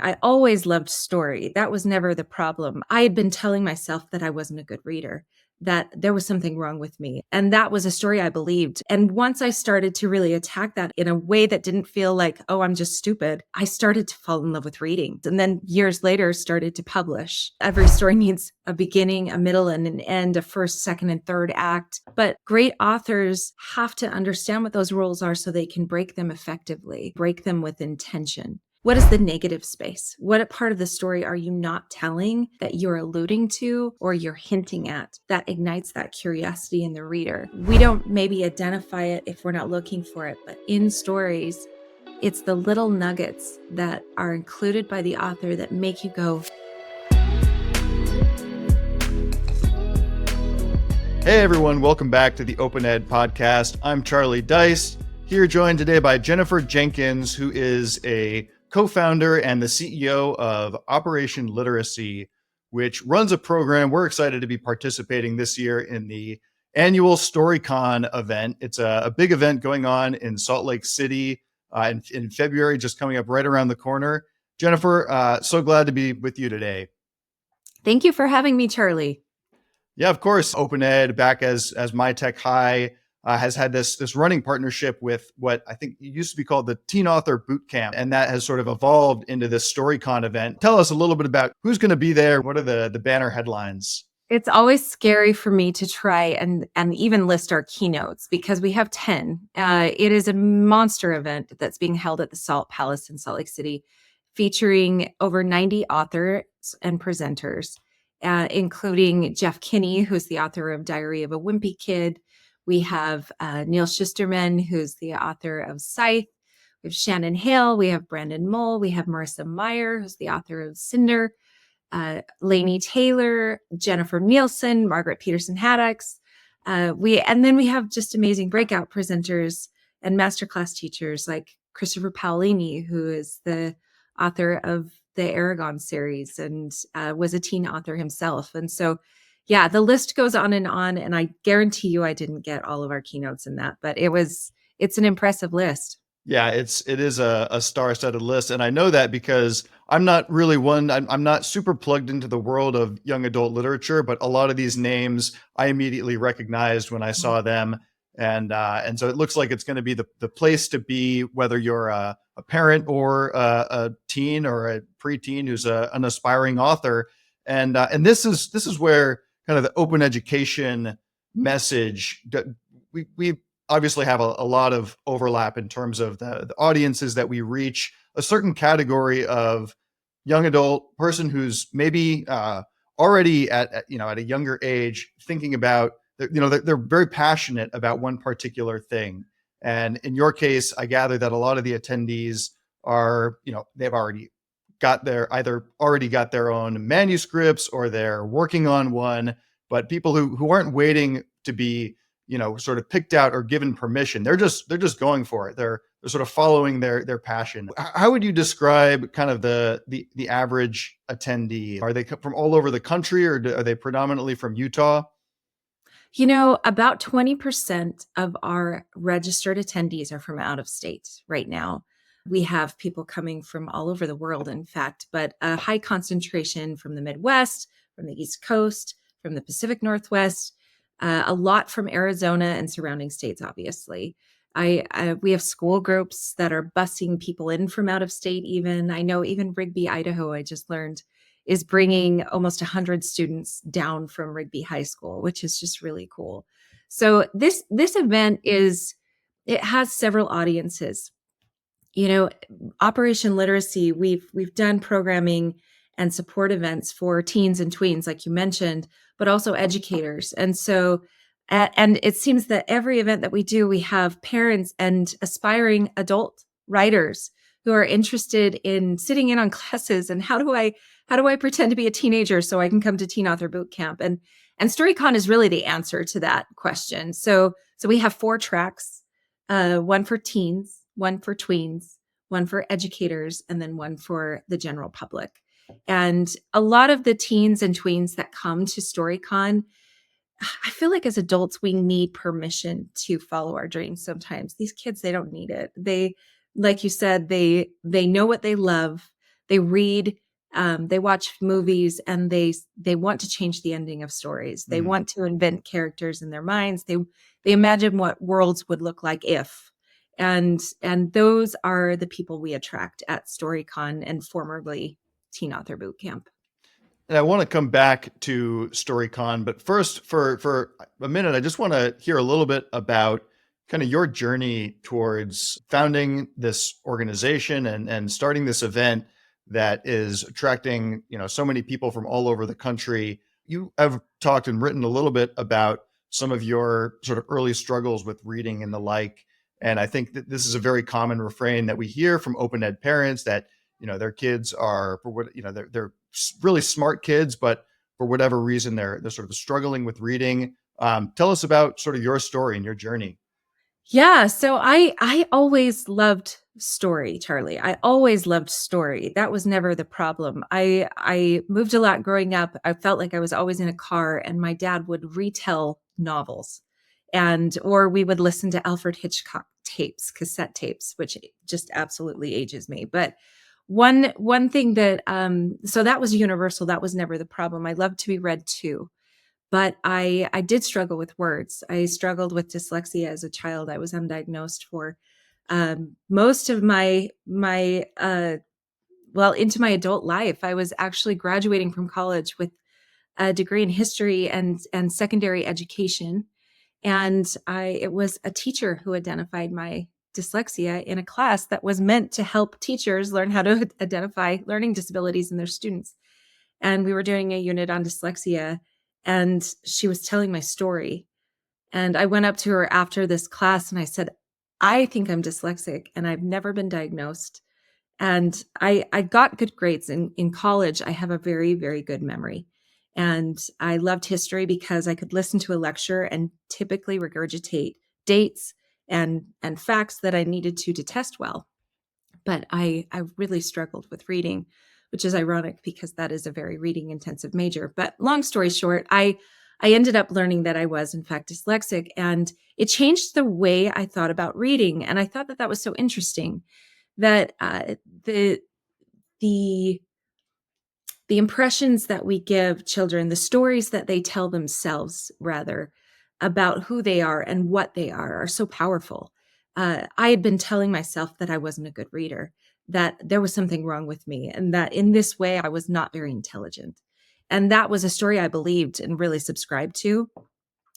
I always loved story. That was never the problem. I had been telling myself that I wasn't a good reader, that there was something wrong with me. And that was a story I believed. And once I started to really attack that in a way that didn't feel like, oh, I'm just stupid, I started to fall in love with reading. And then years later, started to publish. Every story needs a beginning, a middle, and an end, a first, second, and third act. But great authors have to understand what those rules are so they can break them effectively, break them with intention. What is the negative space? What part of the story are you not telling that you're alluding to or you're hinting at that ignites that curiosity in the reader? We don't maybe identify it if we're not looking for it, but in stories, it's the little nuggets that are included by the author that make you go, Hey everyone, welcome back to the OpenEd podcast. I'm Charlie Dice, here joined today by Jennifer Jenkins, who is a co-founder and the CEO of Operation Literacy, which runs a program. We're excited to be participating this year in the annual StoryCon event. It's a big event going on in Salt Lake City in February, just coming up right around the corner. Jennifer, so glad to be with you today. Thank you for having me, Charlie. Yeah, of course. OpenEd, back as My Tech High, has had this running partnership with what I think used to be called the Teen Author Bootcamp, and that has sort of evolved into this StoryCon event. Tell us a little bit about who's going to be there. What are the banner headlines? It's always scary for me to try and even list our keynotes because we have 10. It is a monster event that's being held at the Salt Palace in Salt Lake City, featuring over 90 authors and presenters, including Jeff Kinney, who's the author of Diary of a Wimpy Kid. We have Neil Schusterman, who's the author of Scythe. We have Shannon Hale. We have Brandon Mull. We have Marissa Meyer, who's the author of Cinder. Lainey Taylor, Jennifer Nielsen, Margaret Peterson Haddocks. And then we have just amazing breakout presenters and masterclass teachers like Christopher Paolini, who is the author of the Aragon series and was a teen author himself. And so, yeah, the list goes on. And I guarantee you I didn't get all of our keynotes in that, but it's an impressive list. Yeah, it is a star-studded list. And I know that because I'm not really I'm not super plugged into the world of young adult literature, but a lot of these names I immediately recognized when I saw them. And so it looks like it's going to be the place to be, whether you're a parent or a teen or a preteen who's an aspiring author. And this is where kind of the open education message, we obviously have a lot of overlap in terms of the audiences that we reach, a certain category of young adult person who's maybe already at a younger age thinking about, they're very passionate about one particular thing. And in your case, I gather that a lot of the attendees are, they've either already got their own manuscripts or they're working on one, but people who aren't waiting to be, sort of picked out or given permission. They're just going for it. They're sort of following their passion. How would you describe kind of the average attendee? Are they from all over the country, or are they predominantly from Utah? About 20% of our registered attendees are from out of state right now. We have people coming from all over the world, in fact, but a high concentration from the Midwest, from the East Coast, from the Pacific Northwest, a lot from Arizona and surrounding states, obviously. We have school groups that are busing people in from out of state even. I know even Rigby, Idaho, I just learned, is bringing almost 100 students down from Rigby High School, which is just really cool. So this event it has several audiences. Operation Literacy, we've done programming and support events for teens and tweens, like you mentioned, but also educators. And so, and it seems that every event that we do, we have parents and aspiring adult writers who are interested in sitting in on classes and how do I pretend to be a teenager so I can come to Teen Author Bootcamp? And StoryCon is really the answer to that question. So we have 4 tracks, one for teens, one for tweens, one for educators, and then one for the general public. And a lot of the teens and tweens that come to StoryCon, I feel like as adults, we need permission to follow our dreams sometimes. These kids, they don't need it. They, like you said, they know what they love. They read, they watch movies, and they want to change the ending of stories. They Mm. want to invent characters in their minds. They imagine what worlds would look like if. And those are the people we attract at StoryCon and formerly Teen Author Bootcamp. And I want to come back to StoryCon, but first, for a minute, I just want to hear a little bit about kind of your journey towards founding this organization and starting this event that is attracting, so many people from all over the country. You have talked and written a little bit about some of your sort of early struggles with reading and the like. And I think that this is a very common refrain that we hear from open ed parents, that their kids are, for what they're really smart kids, but for whatever reason they're sort of struggling with reading. Tell us about sort of your story and your journey. Yeah, so I always loved story, Charlie. I always loved story. That was never the problem. I moved a lot growing up. I felt like I was always in a car, and my dad would retell novels, and or we would listen to Alfred Hitchcock tapes, cassette tapes, which just absolutely ages me. But one thing that so that was universal. That was never the problem. I loved to be read too. But I did struggle with words. I struggled with dyslexia as a child. I was undiagnosed for most of my well, into my adult life. I was actually graduating from college with a degree in history and secondary education, and it was a teacher who identified my dyslexia in a class that was meant to help teachers learn how to identify learning disabilities in their students. And we were doing a unit on dyslexia, and she was telling my story. And I went up to her after this class and I said, I think I'm dyslexic and I've never been diagnosed. And I got good grades in college. I have a very, very good memory. And I loved history because I could listen to a lecture and typically regurgitate dates and facts that I needed to test well. But I really struggled with reading, which is ironic because that is a very reading intensive major. But long story short, I ended up learning that I was in fact dyslexic, and it changed the way I thought about reading. And I thought that that was so interesting that the the impressions that we give children, the stories that they tell themselves, rather, about who they are and what they are so powerful. I had been telling myself that I wasn't a good reader, that there was something wrong with me, and that in this way I was not very intelligent. And that was a story I believed and really subscribed to.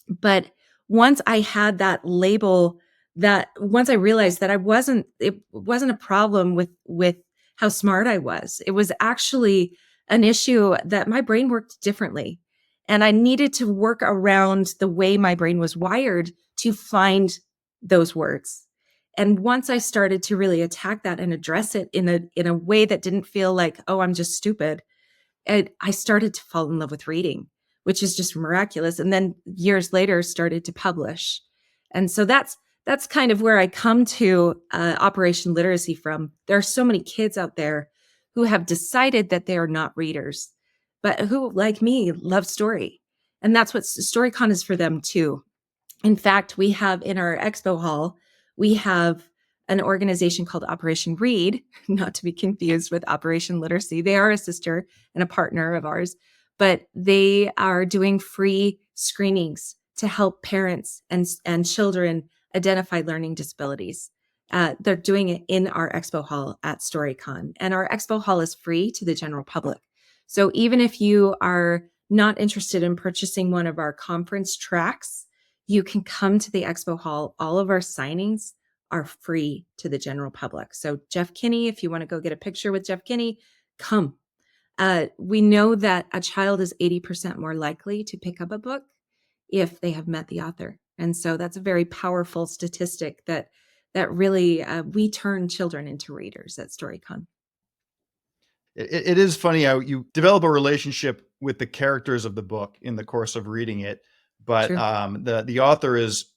But once I had that label, that once I realized that it wasn't a problem with how smart I was. It was actually an issue that my brain worked differently. And I needed to work around the way my brain was wired to find those words. And once I started to really attack that and address it in a way that didn't feel like, oh, I'm just stupid, I started to fall in love with reading, which is just miraculous. And then years later, started to publish. And so that's kind of where I come to Operation Literacy from. There are so many kids out there who have decided that they are not readers, but who, like me, love story. And that's what StoryCon is for them too. In fact, we have in our expo hall, we have an organization called Operation Read, not to be confused with Operation Literacy. They are a sister and a partner of ours, but they are doing free screenings to help parents and children identify learning disabilities. They're doing it in our expo hall at StoryCon, and our expo hall is free to the general public. So even if you are not interested in purchasing one of our conference tracks, you can come to the expo hall. All of our signings are free to the general public. So Jeff Kinney, if you want to go get a picture with Jeff Kinney, come. We know that a child is 80% more likely to pick up a book if they have met the author. And so that's a very powerful statistic that really we turn children into readers at StoryCon. It is funny how you develop a relationship with the characters of the book in the course of reading it, but True. the author is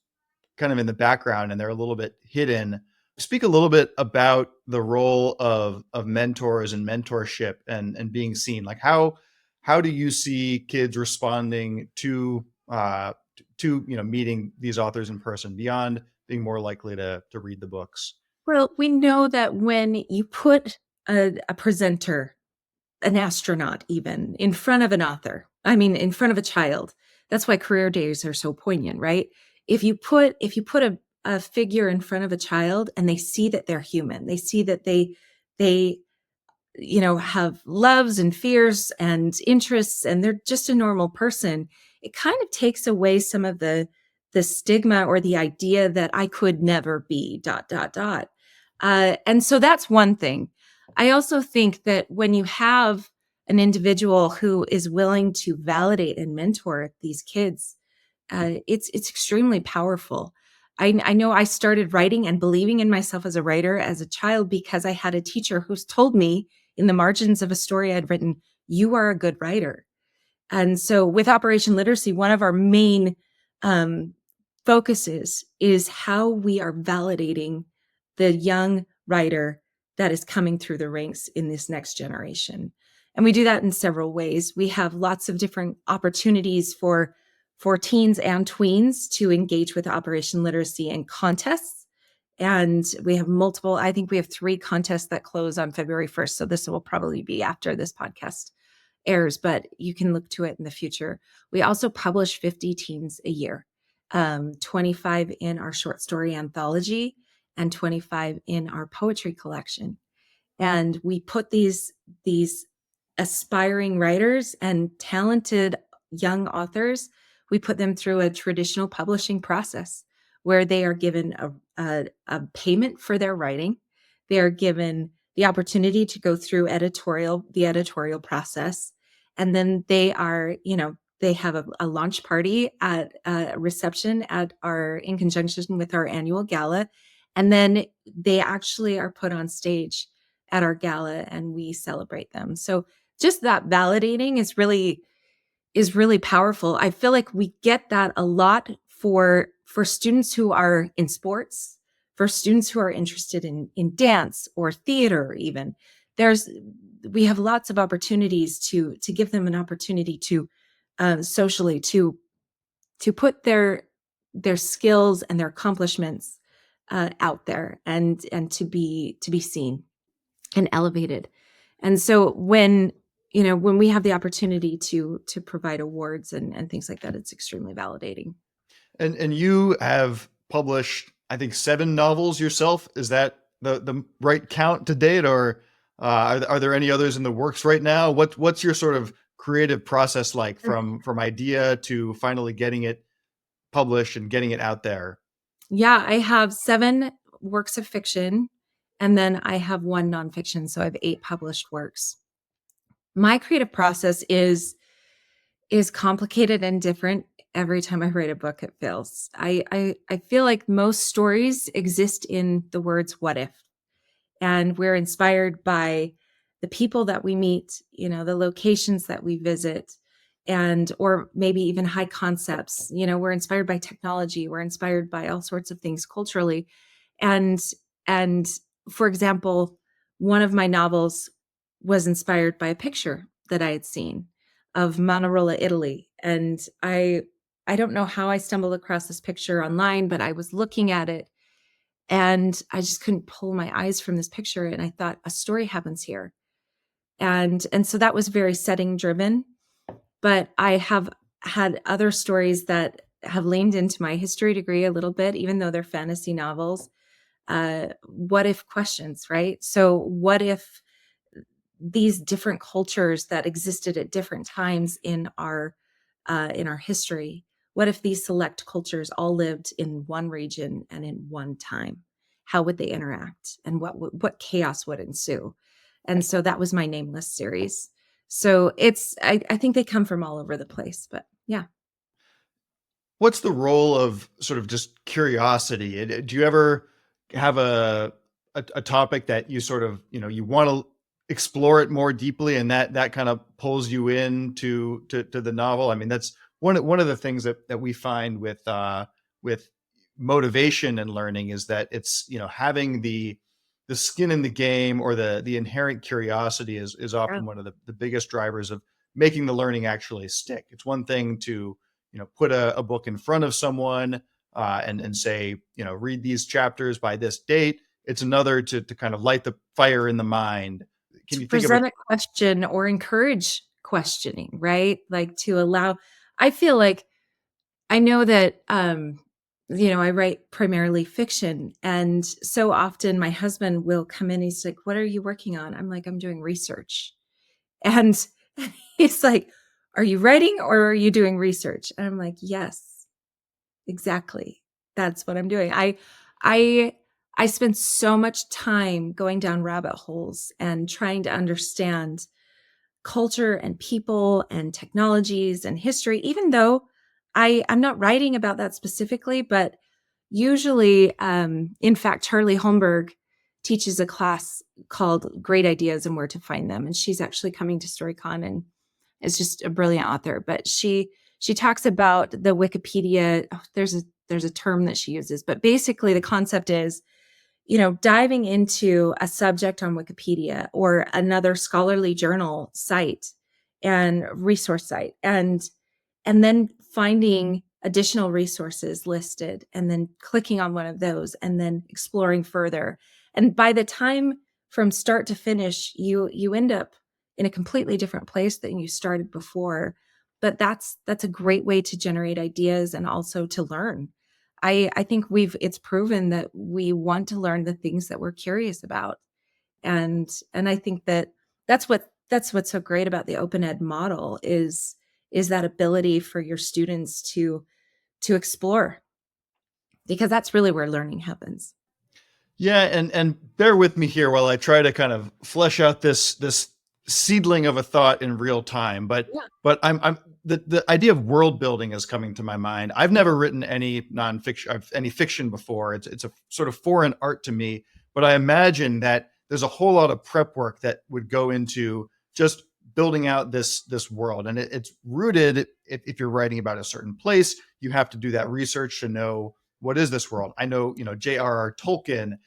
kind of in the background and they're a little bit hidden. Speak a little bit about the role of mentors and mentorship and being seen. Like how do you see kids responding to meeting these authors in person beyond being more likely to read the books? Well, we know that when you put a presenter, an astronaut, even in front of an author. I mean, in front of a child. That's why career days are so poignant, right? If you put a figure in front of a child and they see that they're human, they see that they have loves and fears and interests, and they're just a normal person, it kind of takes away some of the stigma or the idea that I could never be dot dot dot. And so that's one thing. I also think that when you have an individual who is willing to validate and mentor these kids, it's extremely powerful. I know I started writing and believing in myself as a writer as a child because I had a teacher who's told me in the margins of a story I'd written, "You are a good writer." And so with Operation Literacy, one of our main um, focuses is how we are validating the young writer that is coming through the ranks in this next generation. And we do that in several ways. We have lots of different opportunities for teens and tweens to engage with Operation Literacy and contests. And we have multiple, I think we have 3 contests that close on February 1st. So this will probably be after this podcast airs, but you can look to it in the future. We also publish 50 teens a year, 25 in our short story anthology and 25 in our poetry collection. And we put these aspiring writers and talented young authors, we put them through a traditional publishing process where they are given a payment for their writing. They are given the opportunity to go through the editorial process. And then they are, they have a launch party at a reception in conjunction with our annual gala. And then they actually are put on stage at our gala and we celebrate them. So just that validating is really powerful. I feel like we get that a lot for students who are in sports, for students who are interested in dance or theater even. We have lots of opportunities to give them an opportunity to socially to put their skills and their accomplishments out there and to be seen and elevated. And so when we have the opportunity to provide awards and things like that, it's extremely validating. And you have published, I think, 7 novels yourself. Is that the right count to date, or are there any others in the works right now? What's your sort of creative process like from idea to finally getting it published and getting it out there? Yeah, I have 7 works of fiction, and then I have 1 nonfiction, so I have 8 published works. My creative process is complicated and different. Every time I write a book, it feels. I feel like most stories exist in the words "what if," and we're inspired by the people that we meet, the locations that we visit, and or maybe even high concepts. We're inspired by technology, we're inspired by all sorts of things culturally. And and for example, one of my novels was inspired by a picture that I had seen of Manarola, Italy. And I don't know how I stumbled across this picture online, but I was looking at it and I just couldn't pull my eyes from this picture. And I thought, a story happens here. And so that was very setting driven. But I have had other stories that have leaned into my history degree a little bit, even though they're fantasy novels. What if questions, right? So what if these different cultures that existed at different times in our history, what if these select cultures all lived in one region and in one time? How would they interact, and what chaos would ensue? And so that was my Nameless series. So I think they come from all over the place, but yeah. What's the role of sort of just curiosity? Do you ever have a topic that you sort of, you want to explore it more deeply, and that kind of pulls you into to the novel? I mean, that's one of the things that we find with motivation and learning is that it's, having the skin in the game, or the inherent curiosity is Yeah. often one of the biggest drivers of making the learning actually stick. It's one thing to, put a book in front of someone and say, read these chapters by this date. It's another to kind of light the fire in the mind Can to you think of a? present a question or encourage questioning, right? Like to allow, I feel like I know that, I write primarily fiction. And so often my husband will come in. He's like, "What are you working on?" I'm like, "I'm doing research." And he's like, "Are you writing or are you doing research?" And I'm like, "Yes, exactly. That's what I'm doing." I, I spend so much time going down rabbit holes and trying to understand culture and people and technologies and history, even though I'm not writing about that specifically, but usually, in fact, Charlie Holmberg teaches a class called Great Ideas and Where to Find Them. And she's actually coming to StoryCon and is just a brilliant author. But she talks about the Wikipedia. Oh, there's a term that she uses, but basically the concept is, diving into a subject on Wikipedia or another scholarly journal site and resource site, and then finding additional resources listed and then clicking on one of those and then exploring further. And by the time from start to finish, you end up in a completely different place than you started before. But that's a great way to generate ideas and also to learn. I think it's proven that we want to learn the things that we're curious about. And I think that that's what's so great about the OpenEd model is that ability for your students to explore, because that's really where learning happens. Yeah, and bear with me here while I try to kind of flesh out this seedling of a thought in real time. Yeah. But I'm the idea of world building is coming to my mind. I've never written any nonfiction, any fiction before. It's a sort of foreign art to me. But I imagine that there's a whole lot of prep work that would go into just building out this world, and it's rooted. If you're writing about a certain place, you have to do that research to know what is this world. I know, J.R.R. Tolkien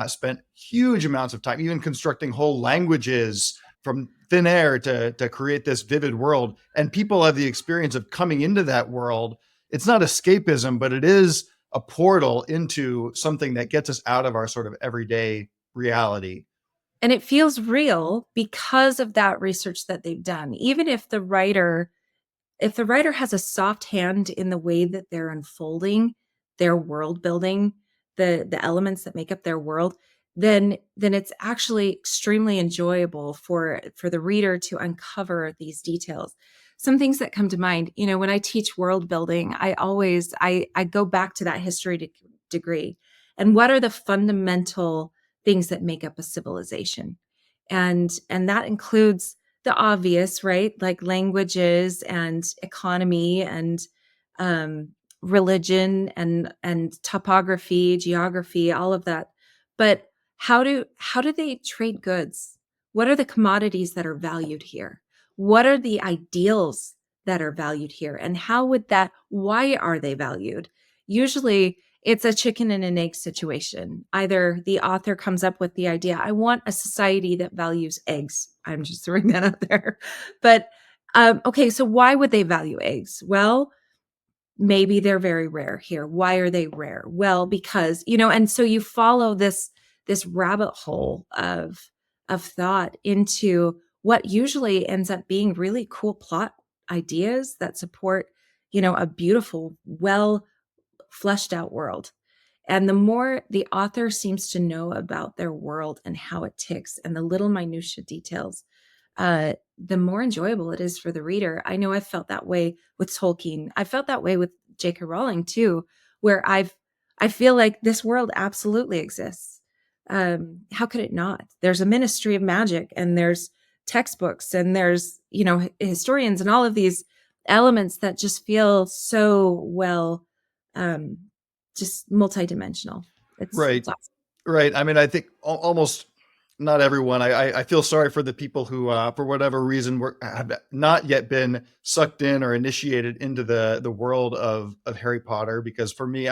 spent huge amounts of time, even constructing whole languages from thin air to create this vivid world. And people have the experience of coming into that world. It's not escapism, but it is a portal into something that gets us out of our sort of everyday reality. And it feels real because of that research that they've done. Even if the writer has a soft hand in the way that they're unfolding their world building, the elements that make up their world, then it's actually extremely enjoyable for the reader to uncover these details. Some things that come to mind, when I teach world building, I go back to that degree, and what are the fundamental things that make up a civilization, and that includes the obvious, right? Like languages and economy and um, religion and topography, geography, all of that. But how do they trade goods? What are the commodities that are valued here? What are the ideals that are valued here? And why are they valued? Usually it's a chicken and an egg situation. Either the author comes up with the idea, I want a society that values eggs. I'm just throwing that out there. But okay, so why would they value eggs? Well, maybe they're very rare here. Why are they rare? Well, because, and so you follow this rabbit hole of thought into what usually ends up being really cool plot ideas that support, a beautiful, well fleshed out world. And the more the author seems to know about their world and how it ticks and the little minutia details, the more enjoyable it is for the reader. I know I've felt that way with Tolkien. I felt that way with J.K. Rowling too, where I feel like this world absolutely exists. How could it not? There's a ministry of magic, and there's textbooks, and there's historians, and all of these elements that just feel so well, um, just multidimensional. Right. It's awesome. Right. I mean, I think almost not everyone. I feel sorry for the people who, for whatever reason, have not yet been sucked in or initiated into the world of Harry Potter. Because for me,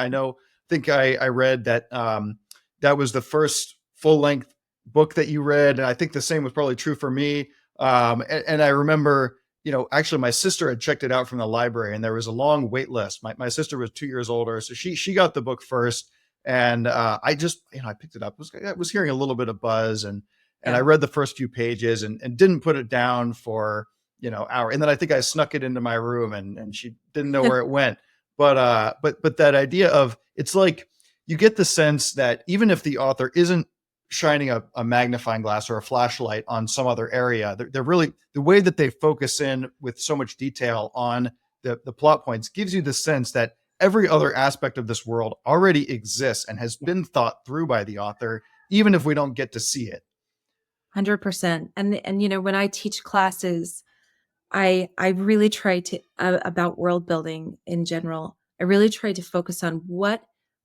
think I read that that was the first full length book that you read, and I think the same was probably true for me. And I remember, actually, my sister had checked it out from the library, and there was a long wait list. My sister was 2 years older, so she got the book first, and I just, I picked it up. I was hearing a little bit of buzz, And I Yeah. read the first few pages and didn't put it down for, hour. And then I think I snuck it into my room and she didn't know where it went. But that idea of, it's like you get the sense that even if the author isn't shining a magnifying glass or a flashlight on some other area, they're really, the way that they focus in with so much detail on the plot points gives you the sense that every other aspect of this world already exists and has Yeah. been thought through by the author, even if we don't get to see it. 100%. And when I teach classes, I really try to about world building in general. I really try to focus on what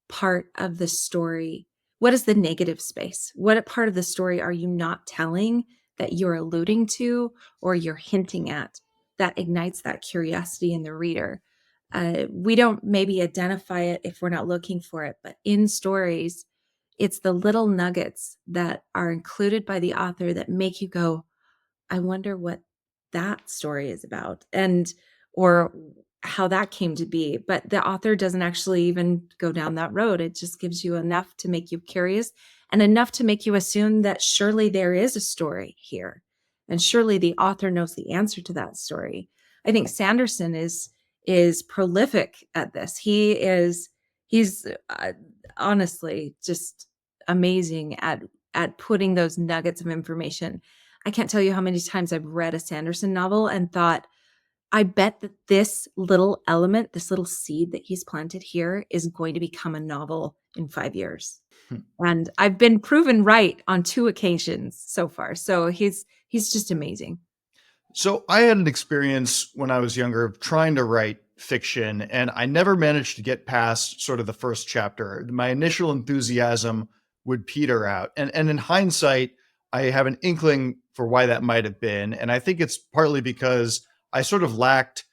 part of the story, what is the negative space? What part of the story are you not telling that you're alluding to or you're hinting at that ignites that curiosity in the reader? We don't maybe identify it if we're not looking for it, but in stories, it's the little nuggets that are included by the author that make you go, I wonder what that story is about and or how that came to be. But the author doesn't actually even go down that road. It just gives you enough to make you curious and enough to make you assume that surely there is a story here. And surely the author knows the answer to that story. I think Sanderson is prolific at this. He's honestly just amazing at putting those nuggets of information. I can't tell you how many times I've read a Sanderson novel and thought, I bet that this little element, this little seed that he's planted here is going to become a novel in 5 years. And I've been proven right on 2 occasions so far. So he's just amazing. So I had an experience when I was younger of trying to write fiction, and I never managed to get past sort of the first chapter. My initial enthusiasm would peter out. And in hindsight, I have an inkling for why that might have been. And I think it's partly because I sort of lacked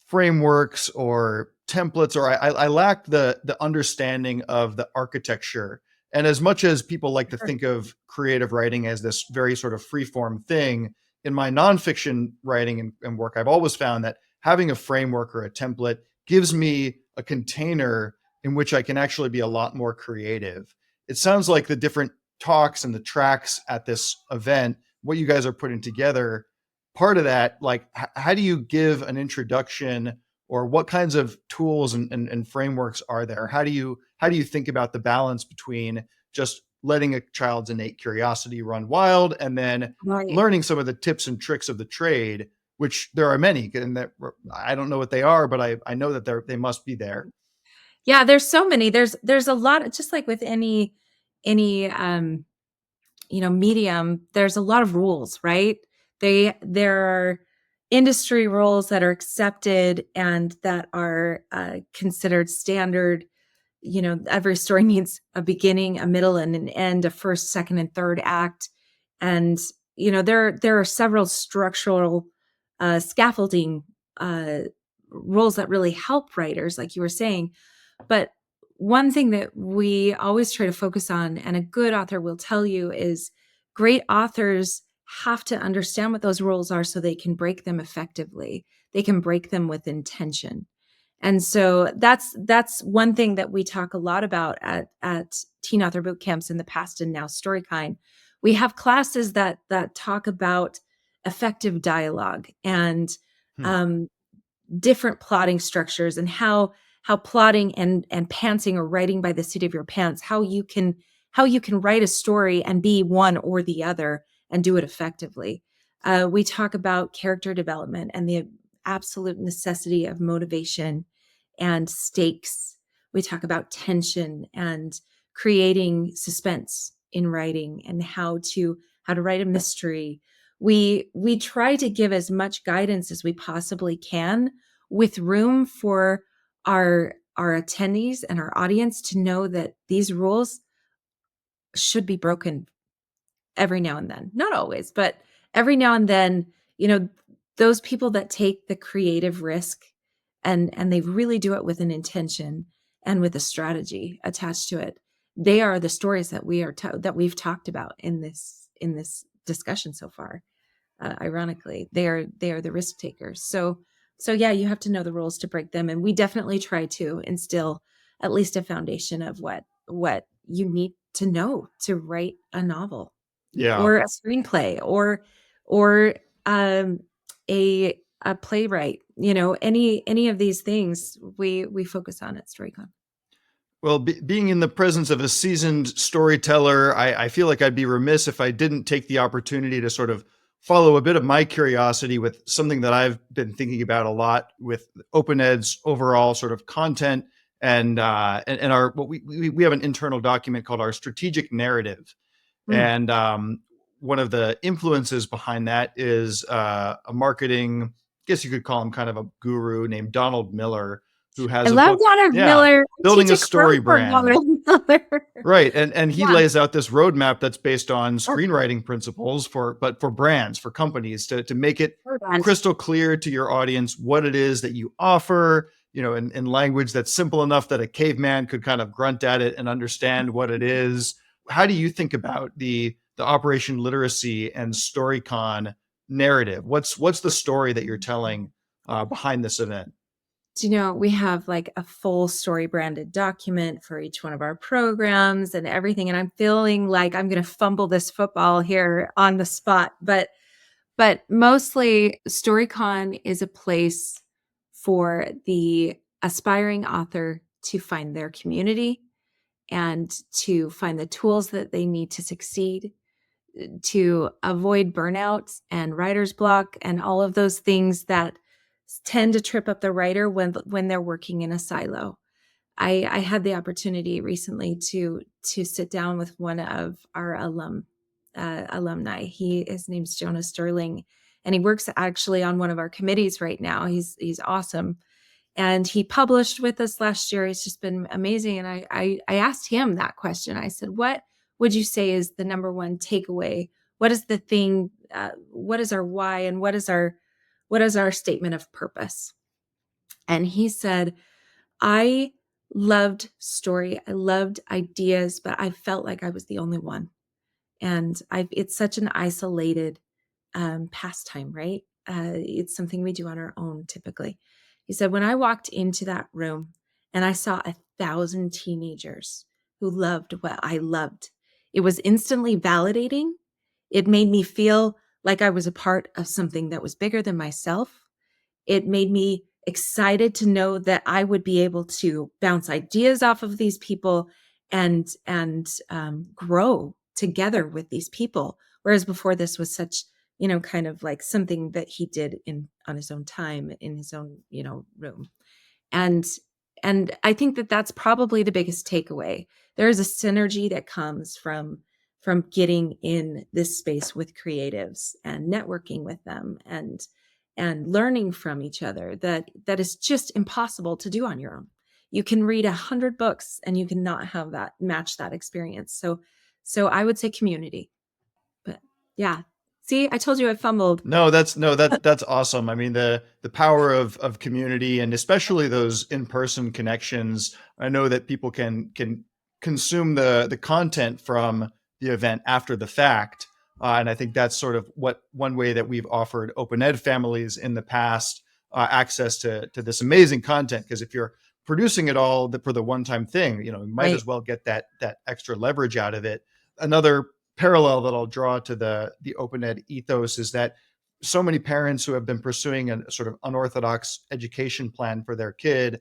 frameworks or templates, or I lacked the understanding of the architecture. And as much as people like to Sure. think of creative writing as this very sort of freeform thing, in my nonfiction writing and work, I've always found that having a framework or a template gives me a container in which I can actually be a lot more creative. It sounds like the different talks and the tracks at this event, what you guys are putting together, part of that, like, how do you give an introduction, or what kinds of tools and frameworks are there? How do you think about the balance between just letting a child's innate curiosity run wild and then Right. learning some of the tips and tricks of the trade, which there are many, and that I don't know what they are, but I know that they must be there. Yeah, there's so many. There's a lot, just like with any medium, there's a lot of rules, right? There are industry rules that are accepted and that are considered standard. Every story needs a beginning, a middle, and an end, a first, second, and third act. And there are several structural scaffolding uh, rules that really help writers, like you were saying. But one thing that we always try to focus on, and a good author will tell you, is great authors have to understand what those rules are so they can break them effectively. They can break them with intention. And so that's one thing that we talk a lot about at teen author boot camps in the past and now StoryCon. We have classes that talk about effective dialogue and Hmm. um, different plotting structures and how plotting and pantsing or writing by the seat of your pants, how you can write a story and be one or the other and do it effectively. We talk about character development and the absolute necessity of motivation and stakes. We talk about tension and creating suspense in writing and how to write a mystery. We try to give as much guidance as we possibly can, with room for our attendees and our audience to know that these rules should be broken every now and then. Not always, but every now and then, you know, those people that take the creative risk and they really do it with an intention and with a strategy attached to it. They are the stories that we've talked about in this discussion so far. Ironically, they are the risk takers. So yeah, you have to know the rules to break them, and we definitely try to instill at least a foundation of what you need to know to write a novel. Yeah. or a screenplay, or um, a playwright. Any of these things we focus on at StoryCon. Well, being in the presence of a seasoned storyteller, I feel like I'd be remiss if I didn't take the opportunity to sort of follow a bit of my curiosity with something that I've been thinking about a lot with OpenEd's overall sort of content and our what we have an internal document called our strategic narrative, Mm. and one of the influences behind that is a marketing, I guess you could call him kind of a guru named Donald Miller, who I has a love book, Donald yeah, Miller. I building teach a a class story for brand. Donald Miller. Right. And he Yeah. lays out this roadmap that's based on screenwriting principles for brands, for companies to make it And crystal clear to your audience what it is that you offer, in language that's simple enough that a caveman could kind of grunt at it and understand what it is. How do you think about the Operation Literacy and StoryCon narrative? What's the story that you're telling behind this event? we have like a full story branded document for each one of our programs and everything. And I'm feeling like I'm going to fumble this football here on the spot, but mostly StoryCon is a place for the aspiring author to find their community and to find the tools that they need to succeed, to avoid burnout and writer's block and all of those things that tend to trip up the writer when they're working in a silo. I had the opportunity recently to sit down with one of our alumni. His name's Jonah Sterling, and he works actually on one of our committees right now. He's awesome, and he published with us last year. It's just been amazing. And I asked him that question. I said, "What would you say is the number one takeaway? What is the thing? What is our why? And what is our statement of purpose?" And he said, "I loved story. I loved ideas, but I felt like I was the only one. And it's such an isolated pastime, right? It's something we do on our own typically." He said, "When I walked into that room and I saw 1,000 teenagers who loved what I loved, it was instantly validating. It made me feel like I was a part of something that was bigger than myself. It made me excited to know that I would be able to bounce ideas off of these people and grow together with these people. Whereas before, this was such, kind of like something that he did on his own time in his own, room." And I think that that's probably the biggest takeaway. There is a synergy that comes from getting in this space with creatives and networking with them and learning from each other that is just impossible to do on your own. You can read 100 books and you cannot have that match that experience. So I would say community. But yeah, see, I told you I fumbled. No, that's awesome. I mean, the power of community and especially those in-person connections. I know that people can consume the content from the event after the fact. And I think that's sort of what one way that we've offered open ed families in the past access to this amazing content. Because if you're producing it all for the one-time thing, you might Right. as well get that extra leverage out of it. Another parallel that I'll draw to the open ed ethos is that so many parents who have been pursuing a sort of unorthodox education plan for their kid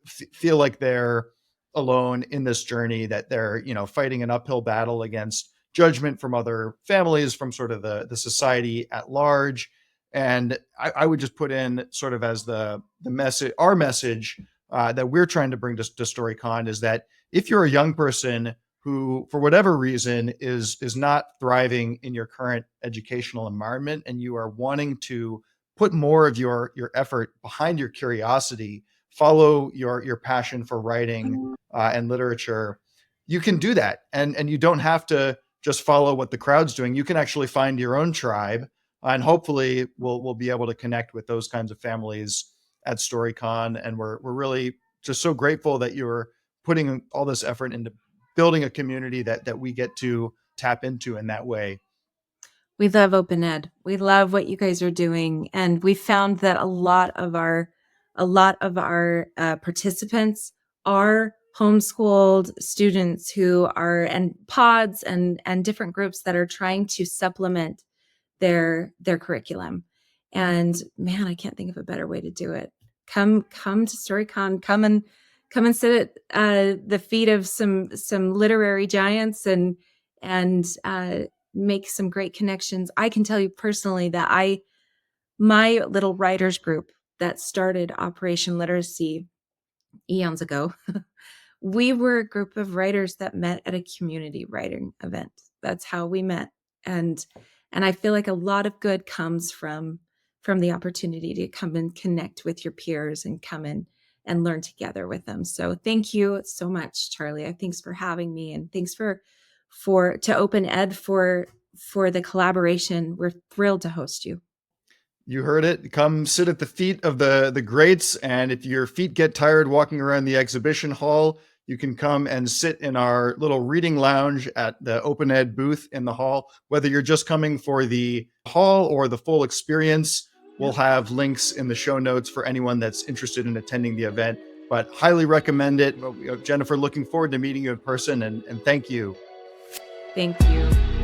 feel like they're alone in this journey, that they're fighting an uphill battle against judgment from other families, from sort of the society at large. And I would just put in sort of as the message, our message that we're trying to bring to StoryCon is that if you're a young person who, for whatever reason, is not thriving in your current educational environment, and you are wanting to put more of your effort behind your curiosity, follow your passion for writing and literature, you can do that, and you don't have to just follow what the crowd's doing. You can actually find your own tribe, and hopefully we'll be able to connect with those kinds of families at StoryCon. And we're really just so grateful that you're putting all this effort into building a community that we get to tap into in that way. We love open ed. We love what you guys are doing, and we found that a lot of our participants are homeschooled students who are, and pods and different groups that are trying to supplement their curriculum. And man, I can't think of a better way to do it. Come to StoryCon. Come and sit at the feet of some literary giants and make some great connections. I can tell you personally that my little writers group that started Operation Literacy eons ago, we were a group of writers that met at a community writing event. That's how we met. And I feel like a lot of good comes from the opportunity to come and connect with your peers and come in and learn together with them. So thank you so much, Charlie. Thanks for having me, and thanks for to OpenEd for the collaboration. We're thrilled to host you. You heard it. Come sit at the feet of the greats, and if your feet get tired walking around the exhibition hall, you can come and sit in our little reading lounge at the OpenEd booth in the hall. Whether you're just coming for the hall or the full experience, we'll have links in the show notes for anyone that's interested in attending the event. But highly recommend it. Jennifer, looking forward to meeting you in person, and thank you. Thank you.